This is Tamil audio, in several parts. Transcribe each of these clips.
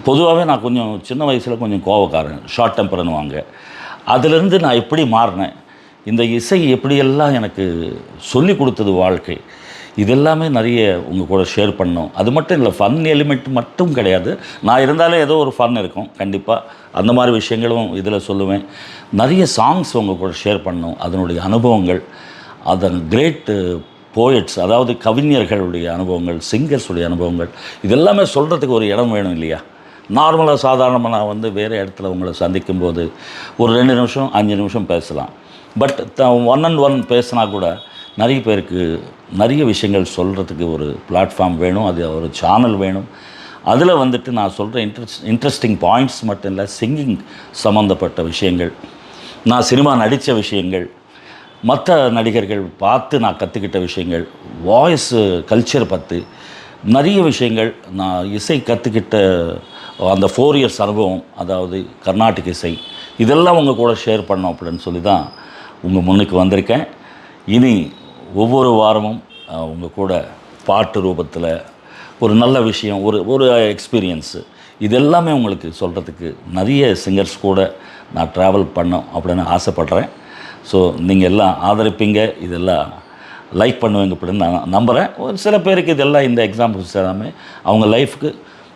பொதுவாகவே நான் கொஞ்சம் சின்ன வயசில் கொஞ்சம் கோவக்காரன், ஷார்ட் டெம்பர்னுவாங்க. அதிலிருந்து நான் எப்படி மாறினேன், இந்த இசை எப்படியெல்லாம் எனக்கு சொல்லி கொடுத்தது வாழ்க்கை, இதெல்லாமே நிறைய உங்கள் கூட ஷேர் பண்ணோம். அது மட்டும் இல்லை, ஃபன் எலிமெண்ட் மட்டும் கிடையாது. நான் இருந்தாலே ஏதோ ஒரு ஃபன் இருக்கும் கண்டிப்பாக. அந்த மாதிரி விஷயங்களும் இதில் சொல்லுவேன். நிறைய சாங்ஸ் உங்கள் கூட ஷேர் பண்ணோம், அதனுடைய அனுபவங்கள், அதன் கிரேட் போயட்ஸ், அதாவது கவிஞர்களுடைய அனுபவங்கள், சிங்கர்ஸுடைய அனுபவங்கள், இதெல்லாமே சொல்கிறதுக்கு ஒரு இடம் வேணும் இல்லையா? நார்மலாக சாதாரணமாக நான் வந்து வேறு இடத்துல உங்களை சந்திக்கும்போது ஒரு 2 நிமிஷம் 5 நிமிஷம் பேசலாம். பட் ஒன் அண்ட் ஒன் பேசினா கூட நிறைய பேருக்கு நிறைய விஷயங்கள் சொல்கிறதுக்கு ஒரு பிளாட்ஃபார்ம் வேணும், அது ஒரு சேனல் வேணும். அதில் வந்துட்டு நான் சொல்கிற இன்ட்ரெஸ்டிங் பாயிண்ட்ஸ் மட்டும் இல்லை, சிங்கிங் சம்மந்தப்பட்ட விஷயங்கள், நான் சினிமா நடித்த விஷயங்கள், மற்ற நடிகர்கள் பார்த்து நான் கற்றுக்கிட்ட விஷயங்கள், வாய்ஸு கல்ச்சர் பற்றி நிறைய விஷயங்கள், நான் இசை கற்றுக்கிட்ட அந்த 4 இயர்ஸ் அனுபவம், அதாவது கர்நாடிக் இசை, இதெல்லாம் உங்கள் கூட ஷேர் பண்ணோம் அப்படின்னு சொல்லி தான் உங்கள் முன்னுக்கு வந்திருக்கேன். இனி ஒவ்வொரு வாரமும் உங்கள் கூட பாட்டு ரூபத்தில் ஒரு நல்ல விஷயம், ஒரு எக்ஸ்பீரியன்ஸு, இதெல்லாமே உங்களுக்கு சொல்கிறதுக்கு நிறைய சிங்கர்ஸ் கூட நான் ட்ராவல் பண்ணோம் அப்படின்னு ஆசைப்பட்றேன். ஸோ நீங்கள் எல்லாம் ஆதரிப்பீங்க, இதெல்லாம் லைக் பண்ணுவீங்க அப்படின்னு நான் நம்புகிறேன். ஒரு சில பேருக்கு இதெல்லாம், இந்த எக்ஸாம்பிள்ஸ் எல்லாமே அவங்க லைஃப்க்கு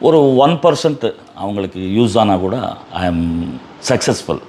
ஒரு 1% அவங்களுக்கு யூஸ் ஆனால் கூட ஐ ஆம் சக்ஸஸ்ஃபுல்.